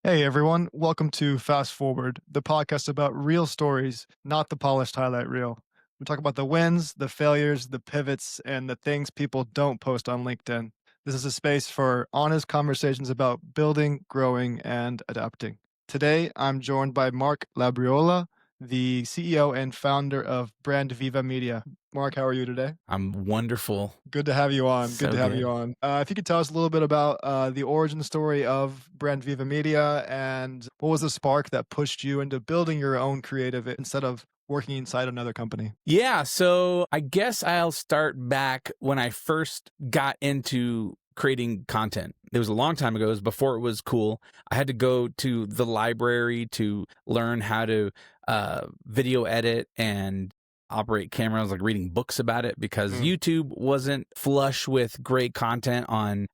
Hey everyone, welcome to Fast Forward, the podcast about real stories, not the polished highlight reel. We talk about the wins, the failures, the pivots, and the things people don't post on LinkedIn. This is a space for honest conversations about building, growing, and adapting. Today, I'm joined by Mark Labriola, the CEO and founder of Brand Viva Media. Mark, how are you today? I'm wonderful. Good to have you on. Good to So have you good. on. If you could tell us a little bit about the origin story of Brand Viva Media and what was the spark that pushed you into building your own creative instead of working inside another company? Yeah, so I guess I'll start back when I first got into creating content. It was a long time ago. It was before it was cool. I had to go to the library to learn how to video edit and operate cameras, like reading books about it, because Mm, YouTube wasn't flush with great content on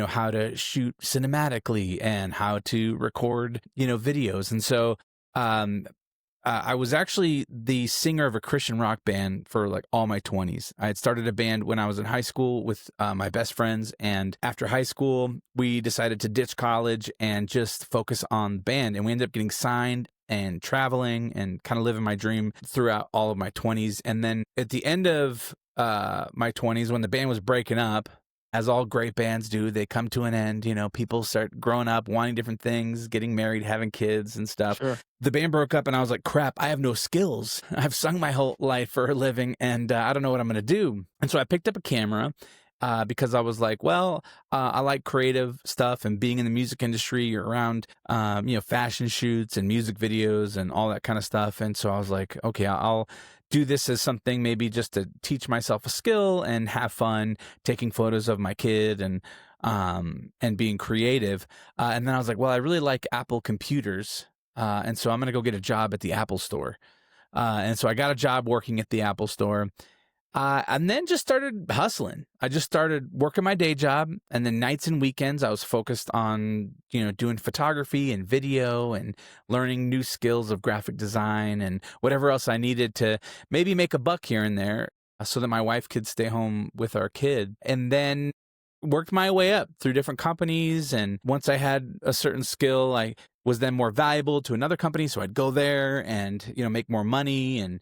how to shoot cinematically and how to record videos. And so um I was actually the singer of a Christian rock band for like all my 20s. I had started a band when I was in high school with my best friends. And after high school, we decided to ditch college and just focus on band. And we ended up getting signed and traveling and kind of living my dream throughout all of my 20s. And then at the end of my 20s, when the band was breaking up, as all great bands do, they come to an end. People start growing up, wanting different things, getting married, having kids and stuff. sure. The band broke up and I was like, crap, I have no skills. I've sung my whole life for a living and I don't know what I'm going to do. And so I picked up a camera because I was like, well, I like creative stuff and being in the music industry. You're around, fashion shoots and music videos and all that kind of stuff. And so I was like, okay, I'll do this as something maybe just to teach myself a skill and have fun taking photos of my kid and being creative. And then I was like, well, I really like Apple computers. And so I'm going to go get a job at the Apple store. And so I got a job working at the Apple store. And then just started hustling. I just started working my day job, and then nights and weekends I was focused on, doing photography and video and learning new skills of graphic design and whatever else I needed to maybe make a buck here and there so that my wife could stay home with our kid. And then worked my way up through different companies. And once I had a certain skill, I was then more valuable to another company. So I'd go there and, make more money and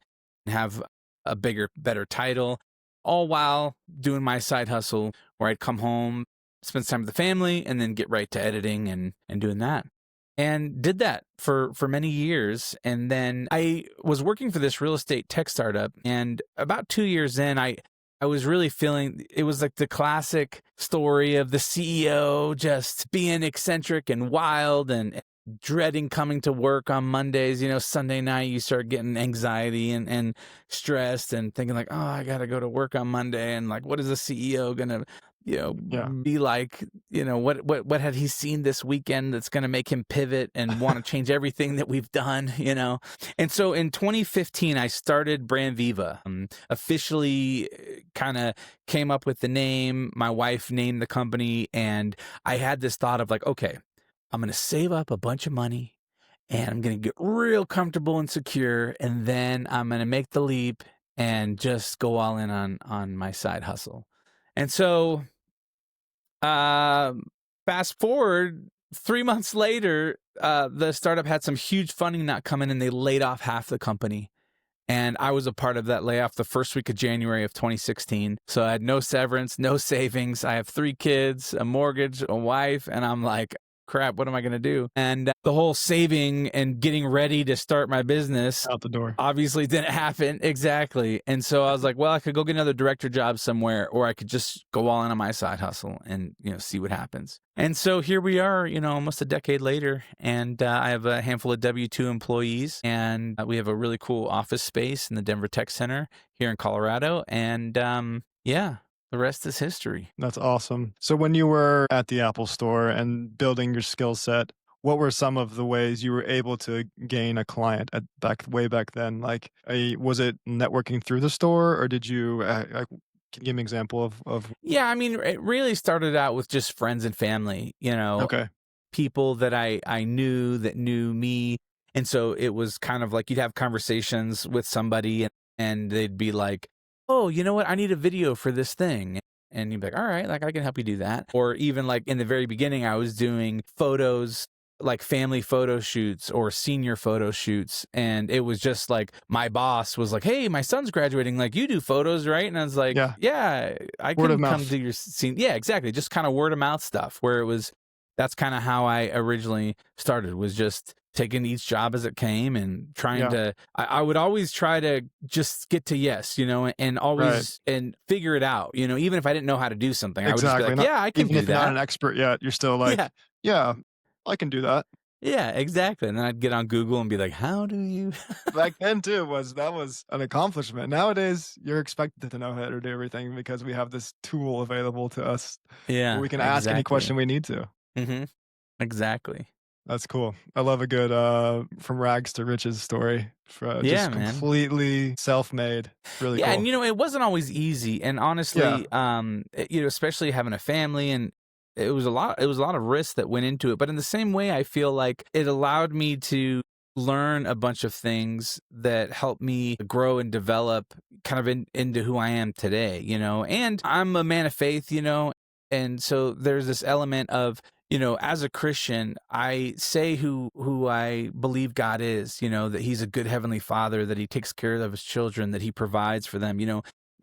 have a bigger, better title, all while doing my side hustle where I'd come home, spend time with the family, and then get right to editing and doing that. And did that for many years. And then I was working for this real estate tech startup. And about 2 years in, I was really feeling it was like the classic story of the CEO just being eccentric and wild and dreading coming to work on Mondays. Sunday night you start getting anxiety and stressed and thinking like, oh, I got to go to work on Monday. And like, what is a CEO going to, Yeah. be like, what had he seen this weekend that's going to make him pivot and want to change everything that we've done. And so in 2015, I started Brand Viva, officially kind of came up with the name. My wife named the company. And I had this thought of like, okay, I'm going to save up a bunch of money and I'm going to get real comfortable and secure. And then I'm going to make the leap and just go all in on my side hustle. And so, fast forward 3 months later, the startup had some huge funding not coming and they laid off half the company. And I was a part of that layoff the first week of January of 2016. So I had no severance, no savings. I have 3 kids, a mortgage, a wife, and I'm like, crap, what am I going to do? And the whole saving and getting ready to start my business Out the door. obviously didn't happen. Exactly. And so I was like, well, I could go get another director job somewhere, or I could just go all in on my side hustle and, see what happens. And so here we are, almost a decade later, and I have a handful of W-2 employees, and we have a really cool office space in the Denver Tech Center here in Colorado. And yeah, the rest is history. That's awesome. So when you were at the Apple store and building your skill set, what were some of the ways you were able to gain a client at way back then? Like, was it networking through the store, or did you? Can you give me an example of? Yeah, I mean, it really started out with just friends and family, Okay, people that I knew that knew me. And so it was kind of like you'd have conversations with somebody and they'd be like, oh, you know what? I need a video for this thing. And you'd be like, all right, like I can help you do that. Or even like in the very beginning, I was doing photos like family photo shoots or senior photo shoots, and it was just like my boss was like, "Hey, my son's graduating, like you do photos, right?" And I was like, Yeah. "Yeah, I Word of can come mouth. do your scene." Yeah, exactly, just kind of word of mouth stuff where it was. That's kind of how I originally started, was just taking each job as it came and trying Yeah. to. I would always try to just get to yes, and Right. always and figure it out, even if I didn't know how to do something, I would just be Exactly. like, Not "Yeah, I can even do if you're not that." an expert yet, you're still Yeah. like, "Yeah, I can do that." Yeah, exactly, and then I'd get on Google and be like, "How do you?" Back then too was an accomplishment. Nowadays, you're expected to know how to do everything because we have this tool available to us where Yeah, we can ask any question exactly. we need to. Mhm, exactly. That's cool. I love a good, from rags to riches story for Yeah, just man. completely self-made. It's really Yeah, and cool. it wasn't always easy, and Yeah. honestly, especially having a family, and it was a lot of risks that went into it, but in the same way, I feel like it allowed me to learn a bunch of things that helped me grow and develop kind of into who I am today, and I'm a man of faith, and so there's this element of, as a Christian, I say who I believe God is, that he's a good heavenly father, that he takes care of his children, that he provides for them.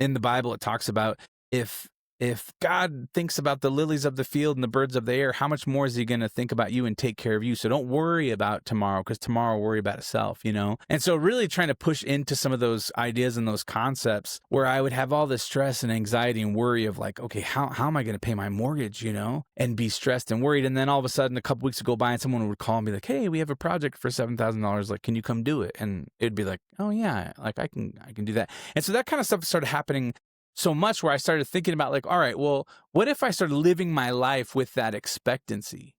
In the Bible it talks about, if if God thinks about the lilies of the field and the birds of the air, how much more is he going to think about you and take care of you? So don't worry about tomorrow, because tomorrow will worry about itself. And so really trying to push into some of those ideas and those concepts where I would have all this stress and anxiety and worry of like, okay, how am I going to pay my mortgage, and be stressed and worried. And then all of a sudden a couple weeks would go by and someone would call me like, "Hey, we have a project for $7,000. Like, can you come do it?" And it'd be like, "Oh yeah, like I can do that." And so that kind of stuff started happening so much where I started thinking about like, all right, well, what if I started living my life with that expectancy,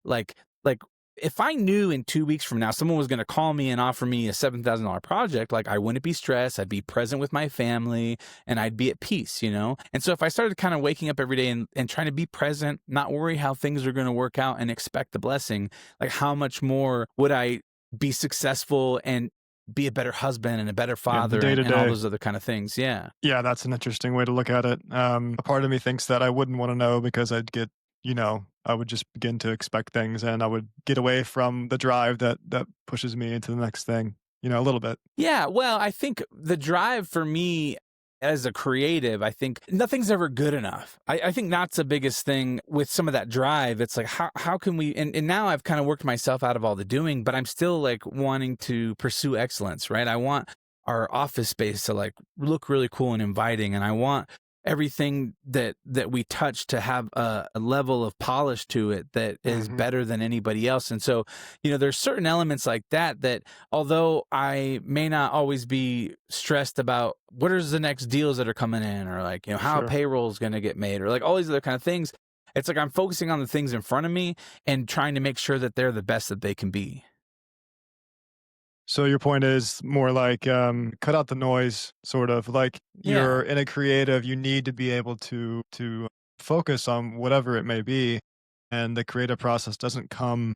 Like like if I knew in 2 weeks from now someone was going to call me and offer me a $7,000 project, like I wouldn't be stressed, I'd be present with my family, and I'd be at peace. And so if I started kind of waking up every day and trying to be present, not worry how things are going to work out and expect the blessing, like how much more would I be successful and be a better husband and a better Yeah, the father, day to and all day. those other kind of things. Yeah. Yeah, that's an interesting way to look at it. A part of me thinks that I wouldn't wanna know because I would just begin to expect things and I would get away from the drive that pushes me into the next thing, a little bit. Yeah, well, I think the drive for me as a creative, I think nothing's ever good enough. I think that's the biggest thing with some of that drive. It's like, how can we, and now I've kind of worked myself out of all the doing, but I'm still like wanting to pursue excellence, right? I want our office space to like look really cool and inviting, and I want everything that we touch to have a level of polish to it that is Mhm. better than anybody else. And so, there's certain elements like that although I may not always be stressed about what are the next deals that are coming in, or like, how Sure. payroll is going to get made, or like all these other kind of things. It's like I'm focusing on the things in front of me and trying to make sure that they're the best that they can be. So your point is more like, cut out the noise, sort of, like, you're Yeah. in a creative, you need to be able to focus on whatever it may be, and the creative process doesn't come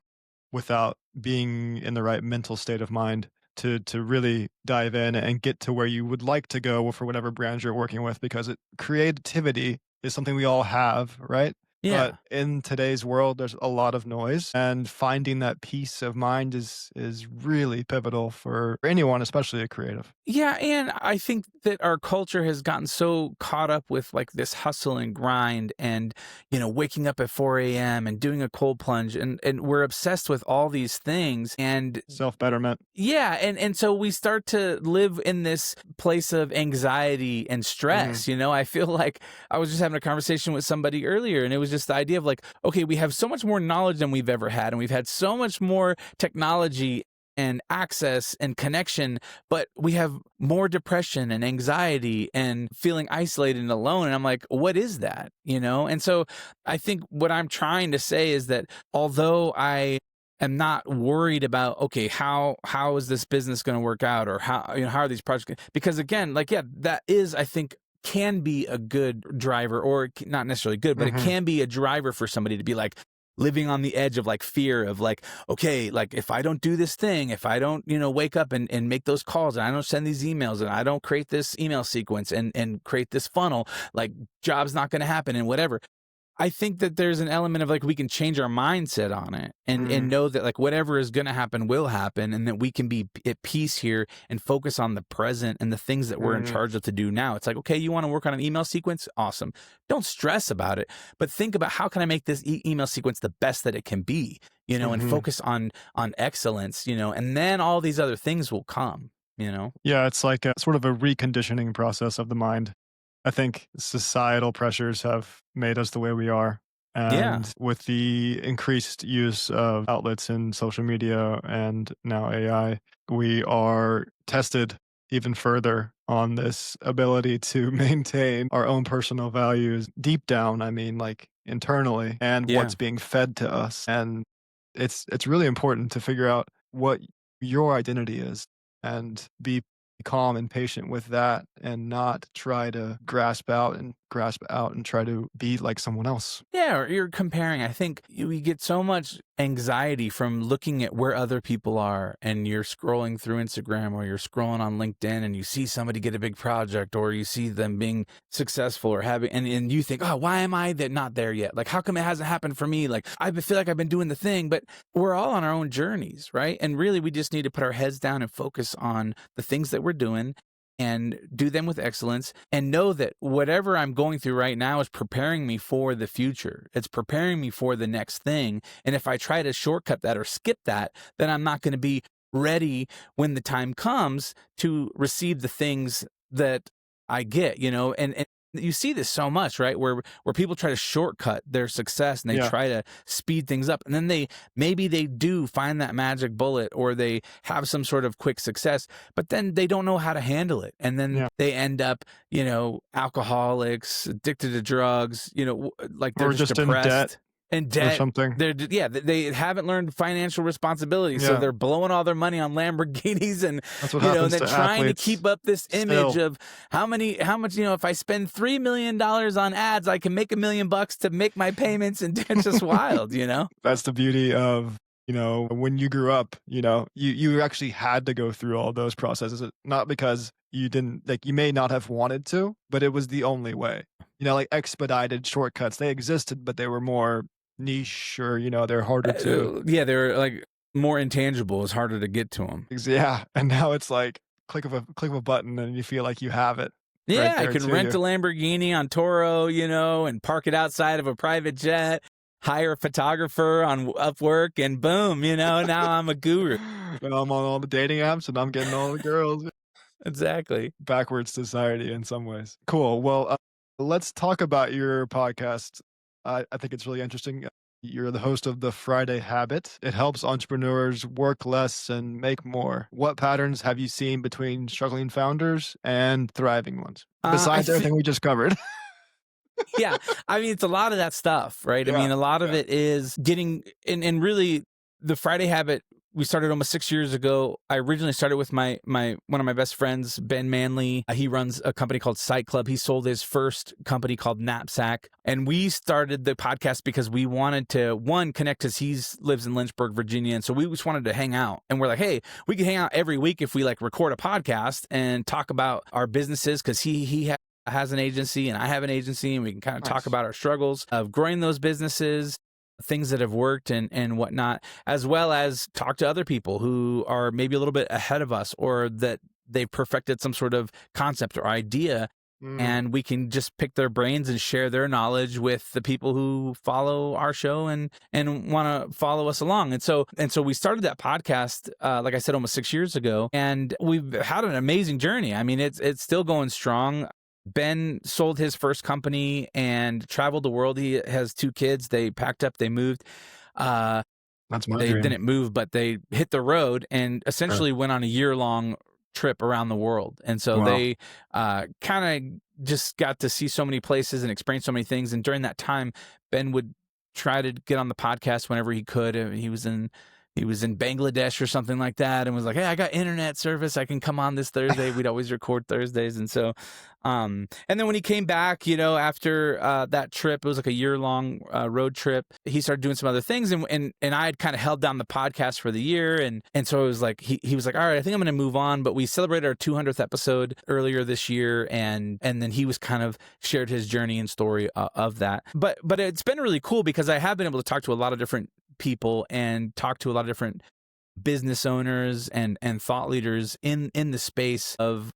without being in the right mental state of mind to really dive in and get to where you would like to go for whatever brand you're working with because creativity is something we all have, right? But Yeah. in today's world, there's a lot of noise, and finding that peace of mind is really pivotal for anyone, especially a creative. Yeah, and I think that our culture has gotten so caught up with like this hustle and grind, and waking up at 4 a.m. and doing a cold plunge, and we're obsessed with all these things. And Self betterment. yeah, and so we start to live in this place of anxiety and Hmm. stress. I feel like I was just having a conversation with somebody earlier, and it was just the idea of like, okay, we have so much more knowledge than we've ever had, and we've had so much more technology and access and connection, but we have more depression and anxiety and feeling isolated and alone. And I'm like, what is that? And so I think what I'm trying to say is that although I am not worried about, okay, how is this business going to work out, or how are these projects because again, like, yeah, that is, I think, can be a good driver, or not necessarily good, but it Hmm. can be a driver for somebody to be like living on the edge of like fear of like, okay, like if I don't do this thing, if I don't, wake up and make those calls, and I don't send these emails, and I don't create this email sequence and create this funnel, like job's not going to happen and whatever. I think that there's an element of like we can change our mindset on it and Mm, know that like whatever is going to happen will happen, and that we can be at peace here and focus on the present and the things that we're in mm, charge of to do now. It's like, okay, you want to work on an email sequence? Awesome. Don't stress about it, but think about how can I make this email sequence the best that it can be, and mhm. focus on excellence, and then all these other things will come, Yeah, it's like a sort of a reconditioning process of the mind. I think societal pressures have made us the way we are. Yeah. And with the increased use of outlets in social media and now AI, we are tested even further on this ability to maintain our own personal values deep down. I mean, like internally, and Yeah. what's being fed to us. And it's really important to figure out what your identity is and be calm and patient with that and not try to grasp out and try to be like someone else. Yeah, or you're comparing. I think we get so much anxiety from looking at where other people are, and you're scrolling through Instagram or you're scrolling on LinkedIn and you see somebody get a big project or you see them being successful or having, and you think, oh, why am I not there yet? Like, how come it hasn't happened for me? Like, I feel like I've been doing the thing, but we're all on our own journeys, right? And really, we just need to put our heads down and focus on the things that we're doing and do them with excellence, and know that whatever I'm going through right now is preparing me for the future. It's preparing me for the next thing. And if I try to shortcut that or skip that, then I'm not going to be ready when the time comes to receive the things that I get, and you see this so much, right? Where people try to shortcut their success and they Yeah. try to speed things up. And then maybe they do find that magic bullet, or they have some sort of quick success, but then they don't know how to handle it. And then Yeah. they end up, alcoholics, addicted to drugs, like they're Or just just in debt depressed and or debt. something. Yeah, they haven't learned financial responsibility, so Yeah. they're blowing all their money on Lamborghinis and That's what and happens then to trying to athletes keep up this image still. of how much, if I spend $3 million on ads, I can make $1 million to make my payments, and it's just wild, That's the beauty of, when you grew up, you actually had to go through all those processes, not because you didn't like, you may not have wanted to, but it was the only way. Like expedited shortcuts, they existed, but they were more niche or, they're harder to Yeah, they're like more intangible. It's harder to get to them. yeah, and now it's like click of a button and you feel like you have it right Yeah, I there can to rent you. a Lamborghini on Toro, and park it outside of a private jet, hire a photographer on Upwork, and boom, now I'm a guru. And I'm on all the dating apps and I'm getting all the girls. Exactly. Backwards society in some ways. Cool. Well, let's talk about your podcast. I think it's really interesting. You're the host of the Friday Habit. It helps entrepreneurs work less and make more. What patterns have you seen between struggling founders and thriving ones? I Besides feel everything we just covered. Yeah, I mean, it's a lot of that stuff, right? I Yeah. mean, a lot of Yeah. it is getting and really the Friday Habit. We started almost 6 years ago. I originally started with my one of my best friends, Ben Manley. He runs a company called Site Club. He sold his first company called Knapsack, and we started the podcast because we wanted to connect, because he lives in Lynchburg, Virginia, and so we just wanted to hang out. And we're like, hey, we can hang out every week if we like record a podcast and talk about our businesses, because he has an agency and I have an agency, and we can kind of talk Nice. about our struggles of growing those businesses, things that have worked and whatnot, as well as talk to other people who are maybe a little bit ahead of us, or that they've perfected some sort of concept or idea. Mm, And we can just pick their brains and share their knowledge with the people who follow our show and want to follow us along. And so we started that podcast, like I said, almost 6 years ago, and we've had an amazing journey. I mean, it's still going strong. Ben sold his first company and traveled the world. He has 2 kids. They packed up, they moved. Uh, that's my they dream. didn't move, but they hit the road and Sure. essentially went on a year-long trip around the world. And so Wow. they kind of just got to see so many places and experience so many things. And during that time, Ben would try to get on the podcast whenever he could. I mean, he was in he was in Bangladesh or something like that, and was like, "Hey, I got internet service. I can come on this Thursday." We'd always record Thursdays, and so, and then when he came back, after that trip, it was like a year-long road trip. He started doing some other things, and I had kind of held down the podcast for the year, and so it was like he was like, "All right, I think I'm going to move on." But we celebrated our 200th episode earlier this year, and then he was kind of shared his journey and story of that. But it's been really cool because I have been able to talk to a lot of different people and talk to a lot of different business owners and thought leaders in the space of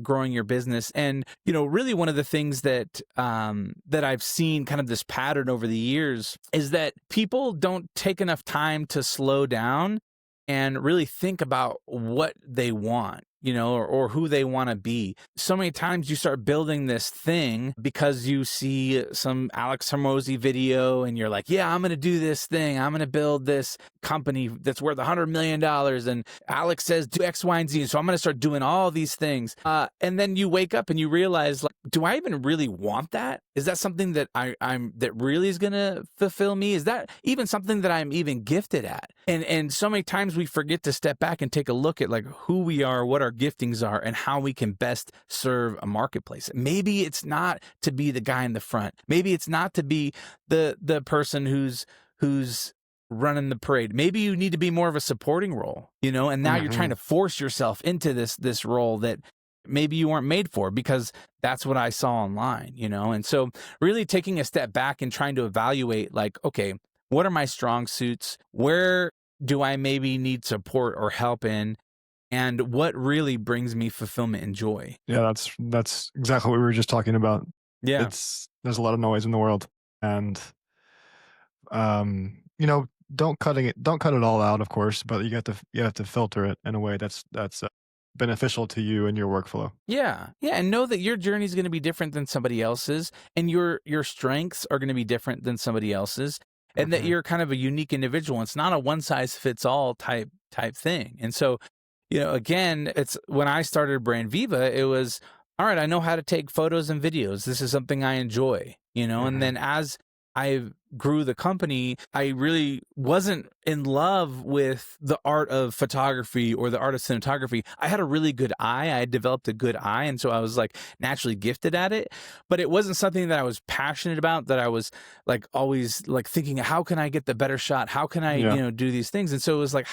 growing your business. And really one of the things that that I've seen kind of this pattern over the years is that people don't take enough time to slow down and really think about what they want, or who they want to be. So many times you start building this thing because you see some Alex Hormozy video and you're like, yeah, I'm going to do this thing. I'm going to build this company that's worth $100 million. And Alex says do X, Y, and Z. So I'm going to start doing all these things. And then you wake up and you realize, like, do I even really want that? Is that something that I'm that really is going to fulfill me? Is that even something that I'm even gifted at? And so many times we forget to step back and take a look at like who we are, what our giftings are, and how we can best serve a marketplace. Maybe it's not to be the guy in the front. Maybe it's not to be the person who's running the parade. Maybe you need to be more of a supporting role, and now you're trying to force yourself into this role that maybe you weren't made for, because that's what I saw online, And so really taking a step back and trying to evaluate, like, okay, what are my strong suits? Where do I maybe need support or help in? And what really brings me fulfillment and joy? Yeah, that's exactly what we were just talking about. Yeah. There's a lot of noise in the world, and don't cut it all out, of course, but you have to filter it in a way that's beneficial to you and your workflow. Yeah. Yeah. And know that your journey is going to be different than somebody else's, and your strengths are going to be different than somebody else's, and that Mhm. you're kind of a unique individual. It's not a one size fits all type thing. And so, again, it's when I started Brand Viva, it was, all right, I know how to take photos and videos. This is something I enjoy, and Mhm. then as I grew the company, I really wasn't in love with the art of photography or the art of cinematography. I had a really good eye. I had developed a good eye. And so I was like naturally gifted at it, but it wasn't something that I was passionate about, that I was like always like thinking, how can I get the better shot? How can I, Yeah. do these things? And so it was like,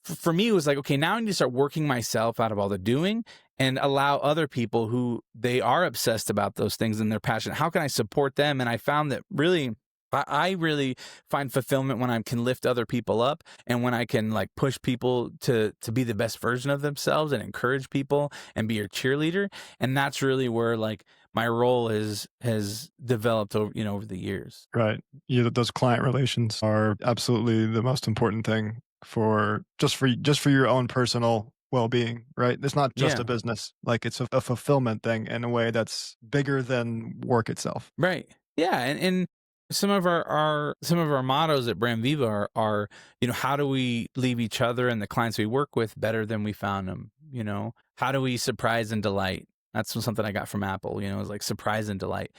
for me, it was like, okay, now I need to start working myself out of all the doing and allow other people who they are obsessed about those things and they're passionate. How can I support them? And I found that really, I really find fulfillment when I can lift other people up, and when I can like push people to be the best version of themselves and encourage people and be your cheerleader. And that's really where like my role has developed over, over the years. Right. Yeah, those client relations are absolutely the most important thing for just for your own personal well-being, right? It's not just Yeah. a business. Like it's a fulfillment thing in a way that's bigger than work itself. Right. Yeah. And some of our mottos at Brand Viva are, how do we leave each other and the clients we work with better than we found them? How do we surprise and delight? That's something I got from Apple, is like surprise and delight.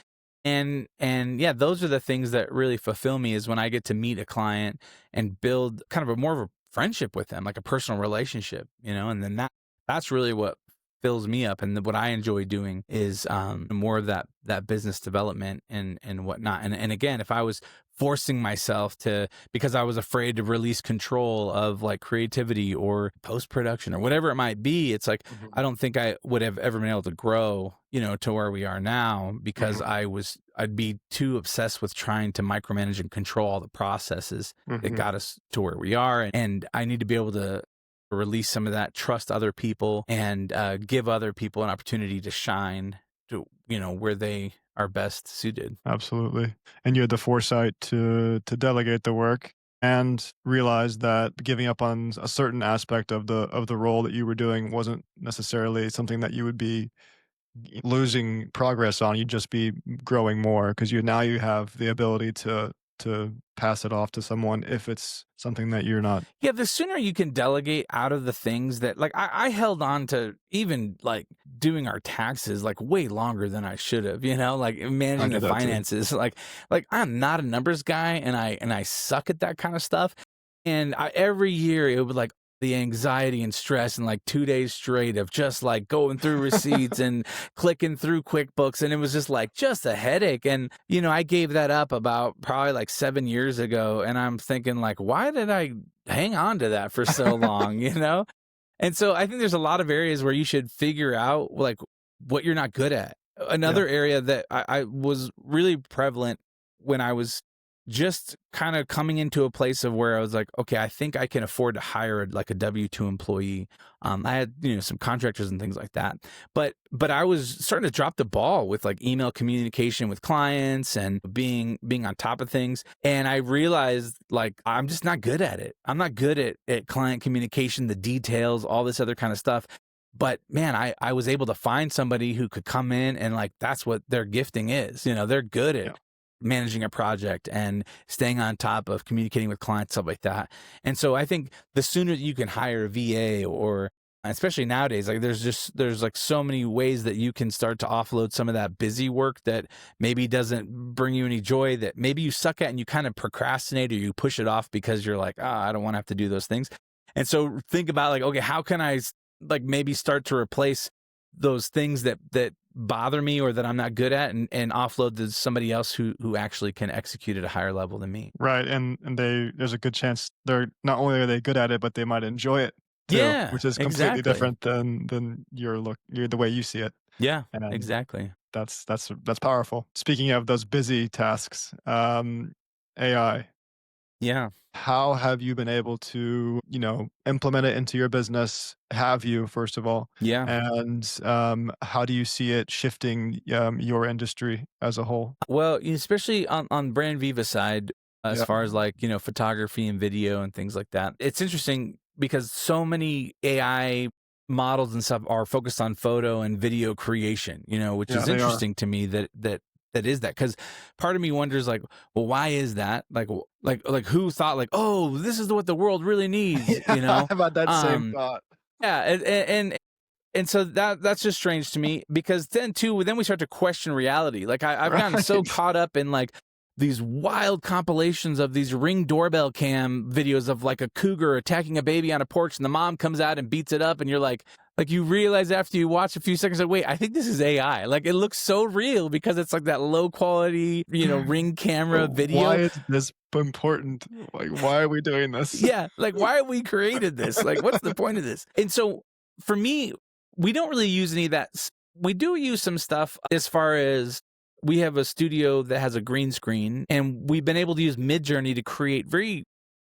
And yeah, those are the things that really fulfill me, is when I get to meet a client and build kind of a more of a friendship with them, like a personal relationship, and then that's really what fills me up. And what I enjoy doing is more of that business development and whatnot. And again, if I was forcing myself to, because I was afraid to release control of like creativity or post production or whatever it might be, it's like Mhm. I don't think I would have ever been able to grow, to where we are now, because Mhm. I'd be too obsessed with trying to micromanage and control all the processes that Mhm. got us to where we are. And I need to be able to release some of that, trust other people, and give other people an opportunity to shine to, where they are best suited. Absolutely. And you had the foresight to delegate the work and realize that giving up on a certain aspect of the role that you were doing wasn't necessarily something that you would be losing progress on. You'd just be growing more because you have the ability to pass it off to someone if it's something that you're not. Yeah, the sooner you can delegate out of the things that, like, I held on to even like doing our taxes like way longer than I should have, like I managing do the that too. finances. Like I'm not a numbers guy, and I suck at that kind of stuff. And every year it would like the anxiety and stress and like 2 days straight of just like going through receipts and clicking through QuickBooks. And it was just a headache. And, I gave that up about probably like 7 years ago. And I'm thinking, like, why did I hang on to that for so long, And so I think there's a lot of areas where you should figure out like what you're not good at. Yeah. Another area that I was really prevalent when I was just kind of coming into a place of where I was like, okay, I think I can afford to hire like a W-2 employee. I had, some contractors and things like that, but I was starting to drop the ball with like email communication with clients and being on top of things. And I realized like, I'm just not good at it. I'm not good at client communication, the details, all this other kind of stuff. But man, I was able to find somebody who could come in and like, that's what their gifting is. They're good Yeah. at managing a project and staying on top of communicating with clients, stuff like that. And so I think the sooner you can hire a VA, or especially nowadays, like there's like so many ways that you can start to offload some of that busy work that maybe doesn't bring you any joy, that maybe you suck at and you kind of procrastinate or you push it off because you're like, I don't want to have to do those things. And so think about like, okay, how can I like maybe start to replace those things that bother me or that I'm not good at, and offload to somebody else who actually can execute at a higher level than me. Right, and there's a good chance they're not only are they good at it, but they might enjoy it too, Yeah, which is completely exactly. different than your the way you see it, Yeah, and exactly. that's powerful. Speaking of those busy tasks, AI, Yeah, how have you been able to, implement it into your business? Have you, first of all? yeah. And, how do you see it shifting, your industry as a whole? Well, especially on brand Viva side, as Yeah, far as like, photography and video and things like that. It's interesting because so many AI models and stuff are focused on photo and video creation, which yeah, is they are. interesting to me that is that, because part of me wonders like, well, why is that? Like, like who thought like, oh, this is what the world really needs, Yeah, I have had that same Um, thought. yeah, and so that's just strange to me, because then we start to question reality. Like I've gotten so Right. caught up in like these wild compilations of these Ring doorbell cam videos of like a cougar attacking a baby on a porch, and the mom comes out and beats it up, and you're like you realize after you watch a few seconds, like, wait, I think this is AI. Like it looks so real because it's like that low quality, Ring camera Why video. is this important? Like, why are we doing this? Yeah, like why have we created this? Like, what's the point of this? And so for me, we don't really use any of that. We do use some stuff as far as we have a studio that has a green screen, and we've been able to use Midjourney to create very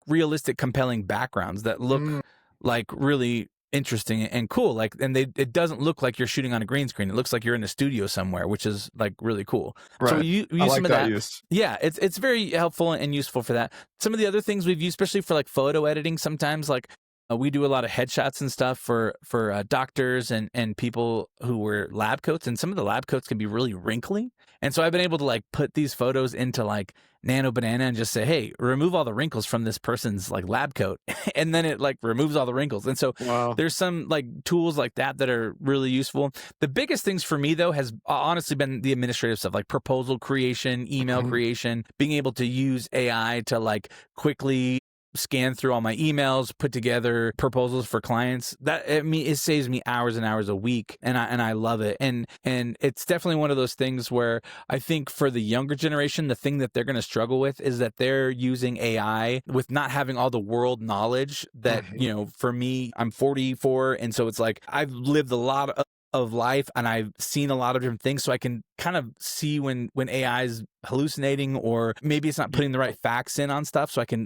realistic, compelling backgrounds that look Mm, like really interesting and cool. Like, and it doesn't look like you're shooting on a green screen. It looks like you're in a studio somewhere, which is like really cool. So right. we I use some like of that that. use. Yeah, it's very helpful and useful for that. Some of the other things we've used, especially for like photo editing, sometimes like we do a lot of headshots and stuff for doctors and people who wear lab coats, and some of the lab coats can be really wrinkly. And so I've been able to like put these photos into like Nano Banana and just say, hey, remove all the wrinkles from this person's like lab coat, and then it like removes all the wrinkles. And so Wow. there's some like tools like that are really useful. The biggest things for me though has honestly been the administrative stuff, like proposal creation, email Mhm. creation, being able to use AI to like quickly scan through all my emails, put together proposals for clients. It saves me hours and hours a week, and I love it. And it's definitely one of those things where I think for the younger generation, the thing that they're going to struggle with is that they're using AI with not having all the world knowledge that, Mhm. for me, I'm 44, and so it's like I've lived a lot of life, and I've seen a lot of different things, so I can kind of see when AI is hallucinating, or maybe it's not Yeah. putting the right facts in on stuff, so I can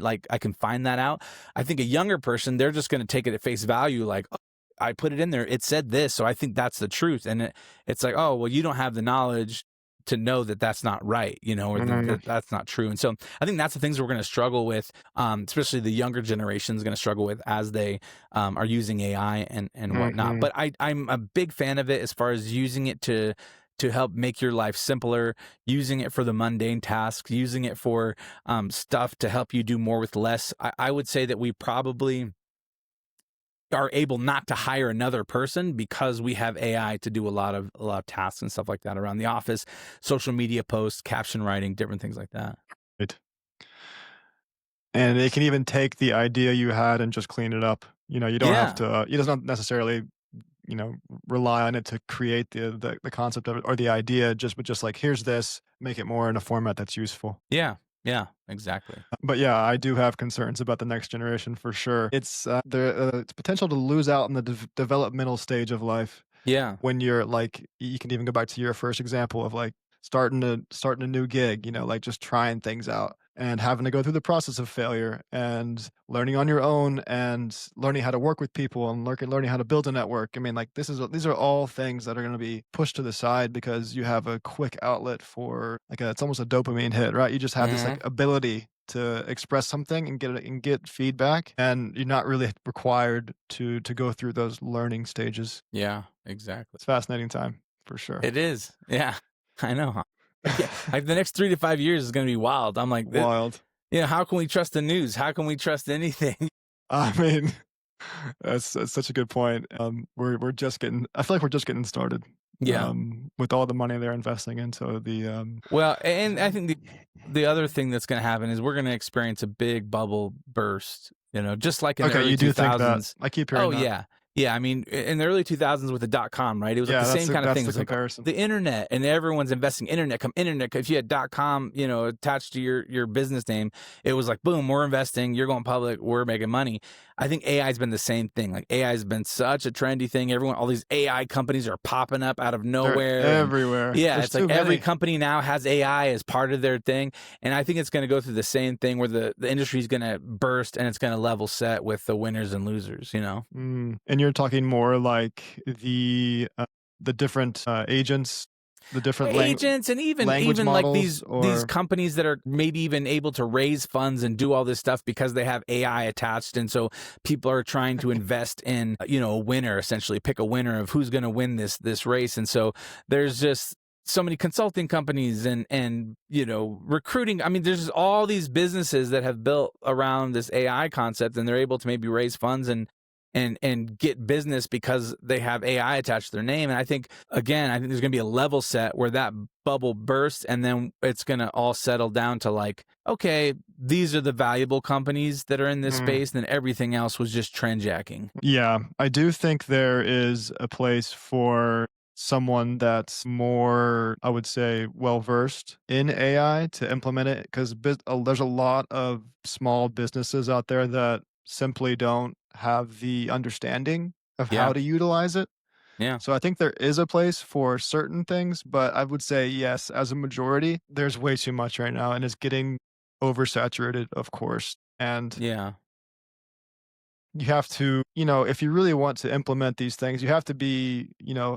find that out. I think a younger person, they're just going to take it at face value, like, "Oh, I put it in there, it said this, so I think that's the truth." And it's like, oh, well, you don't have the knowledge to know that that's not right, or Mm, that that's not true. And so I think that's the things we're going to struggle with, especially the younger generation is going to struggle with as they are using AI and whatnot. mhm. But I'm a big fan of it as far as using it to help make your life simpler, using it for the mundane tasks, using it for stuff to help you do more with less. I would say that we probably are able not to hire another person because we have AI to do a lot of tasks and stuff like that around the office, social media posts, caption writing, different things like that. Right. And it can even take the idea you had and just clean it up. You don't have Yeah. to, it doesn't necessarily, you know, rely on it to create the concept of it or the idea, but just like, here's this, make it more in a format that's useful. Yeah. Yeah. Exactly. But yeah, I do have concerns about the next generation for sure. It's potential to lose out in the developmental stage of life Yeah. when you're like, you can even go back to your first example of like starting a new gig, like just trying things out and having to go through the process of failure and learning on your own and learning how to work with people and learning how to build a network. I mean, like these are all things that are going to be pushed to the side because you have a quick outlet for it's almost a dopamine hit, right? You just have this like Hmm. ability to express something and get feedback, and you're not really required to go through those learning stages. Yeah. Exactly. It's a fascinating time for sure. It is. Yeah. I know. Huh? Like, yeah, like the next 3 to 5 years is going to be wild. I'm like, Wild. how can we trust the news? How can we trust anything? I mean, that's such a good point. We're just getting. I feel like we're just getting started. Yeah. With all the money they're investing into Well, and I think the other thing that's going to happen is we're going to experience a big bubble burst, just like in the Okay, early you do think that? 2000s. I keep hearing Oh, that. yeah. Yeah. I mean, in the early 2000s with the .com, right? It was like Yeah, the same kind of that's thing. It the was like comparison. the internet and everyone's investing internet. If you had .com, attached to your business name, it was like, boom, we're investing. You're going public. We're making money. I think AI has been the same thing. Like AI has been such a trendy thing. All these AI companies are popping up out of They're nowhere. And everywhere. yeah, There's it's like too every many. company now has AI as part of their thing. And I think it's going to go through the same thing where the industry is going to burst and it's going to level set with the winners and losers. And you're talking more like the different agents, the different Agents and even language even like models, these or companies that are maybe even able to raise funds and do all this stuff because they have AI attached, and so people are trying to invest in a winner, essentially pick a winner of who's going to win this race. And so there's just so many consulting companies and recruiting. I mean, there's all these businesses that have built around this AI concept, and they're able to maybe raise funds and get business because they have AI attached to their name. And I think there's going to be a level set where that bubble bursts, and then it's going to all settle down to like, okay, these are the valuable companies that are in this Mm, space, and then everything else was just trendjacking. yeah, I do think there is a place for someone that's more, I would say, well versed in AI to implement it because there's a lot of small businesses out there that simply don't have the understanding of how Yeah, to utilize it. yeah, So I think there is a place for certain things, but I would say yes, as a majority, there's way too much right now and it's getting oversaturated, of course. And yeah, you have to, if you really want to implement these things, you have to be,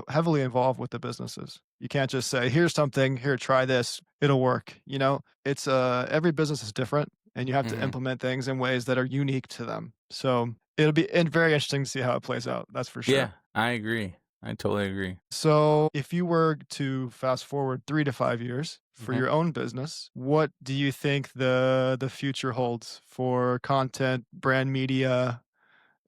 heavily involved with the businesses. You can't just say, here's something, here, try this, it'll work. It's every business is different and you have to hmm, implement things in ways that are unique to them. So it'll be very interesting to see how it plays out. That's for yeah. sure. I agree. I totally agree. So, if you were to fast forward 3 to 5 years for Mhm. your own business, what do you think the future holds for content, brand media,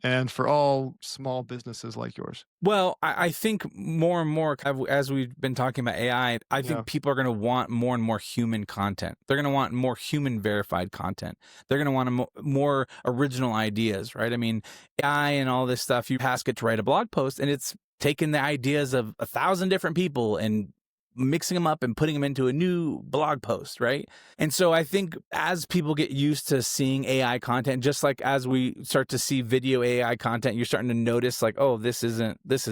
and for all small businesses like yours? Well, I think more and more, as we've been talking about AI, I Yeah. think people are going to want more and more human content. They're going to want more human verified content. They're going to want more original ideas, right? I mean, AI and all this stuff, you ask it to write a blog post, and it's taking the ideas of 1,000 different people and mixing them up and putting them into a new blog post, right? And so I think as people get used to seeing AI content, just like as we start to see video AI content, you're starting to notice like, oh, this is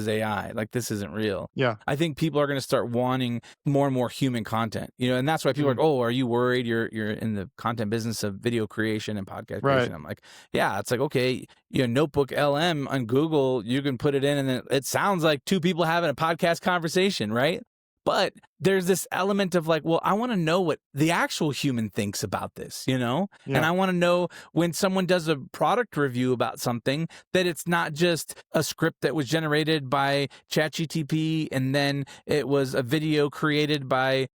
AI, like this isn't real. Yeah. I think people are going to start wanting more and more human content, and that's why people are Mm, like, oh, are you worried? You're in the content business of video creation and podcast right. creation. I'm like, yeah, it's like, okay, Notebook LM on Google, you can put it in and then it sounds like two people having a podcast conversation, right? But there's this element of like, well, I want to know what the actual human thinks about this. And Yeah. I want to know when someone does a product review about something that it's not just a script that was generated by ChatGTP and then it was a video created by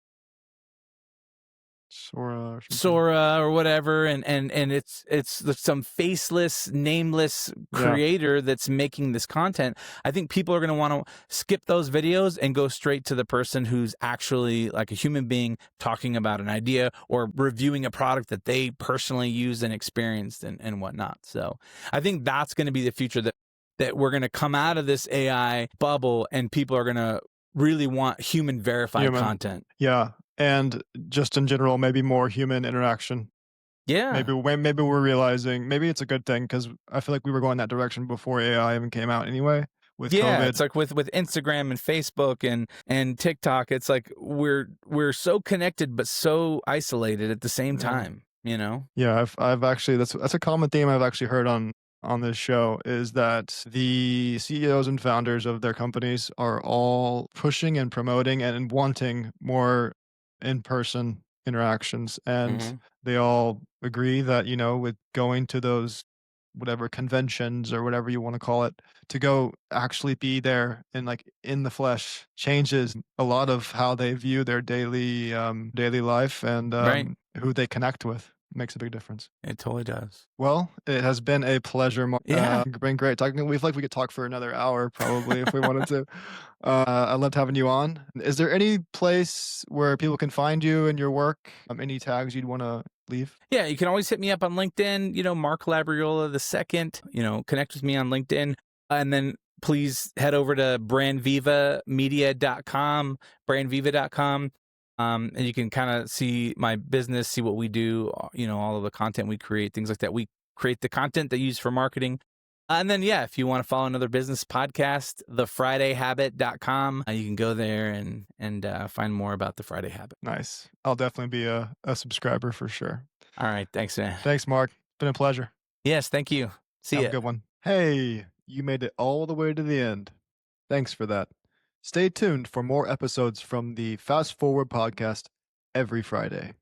Sora or something. Sora or whatever, and it's some faceless, nameless Yeah. creator that's making this content. I think people are going to want to skip those videos and go straight to the person who's actually like a human being talking about an idea or reviewing a product that they personally used and experienced and whatnot. So I think that's going to be the future, that we're going to come out of this AI bubble and people are going to really want human verified Human. content. Yeah. And just in general, maybe more human interaction. Yeah. Maybe we're realizing maybe it's a good thing because I feel like we were going that direction before AI even came out anyway with Yeah, COVID. it's like with Instagram and Facebook and TikTok, it's like we're so connected but so isolated at the same Yeah. time, you know? Yeah, I've actually that's a common theme I've actually heard on this show is that the CEOs and founders of their companies are all pushing and promoting and wanting more in-person interactions, and Mhm. they all agree that, you know, with going to those whatever conventions or whatever you want to call it, to go actually be there and like in the flesh changes a lot of how they view their daily life and Right. who they connect with. Makes a big difference. It totally does. Well, it has been a pleasure. Yeah. Been great talking. We feel like we could talk for another hour probably if we wanted to. I loved having you on. Is there any place where people can find you and your work? Any tags you'd want to leave? Yeah, you can always hit me up on LinkedIn, Mark Labriola the second, connect with me on LinkedIn. And then please head over to brandvivamedia.com, brandviva.com. And you can kind of see my business, see what we do, all of the content we create, things like that. We create the content that you use for marketing. And then, yeah, if you want to follow another business podcast, thefridayhabit.com, you can go there and find more about the Friday Habit. Nice. I'll definitely be a subscriber for sure. All right. Thanks, man. Thanks, Mark. Been a pleasure. Yes. Thank you. See Have a ya. good one. Hey, you made it all the way to the end. Thanks for that. Stay tuned for more episodes from the Fast Forward podcast every Friday.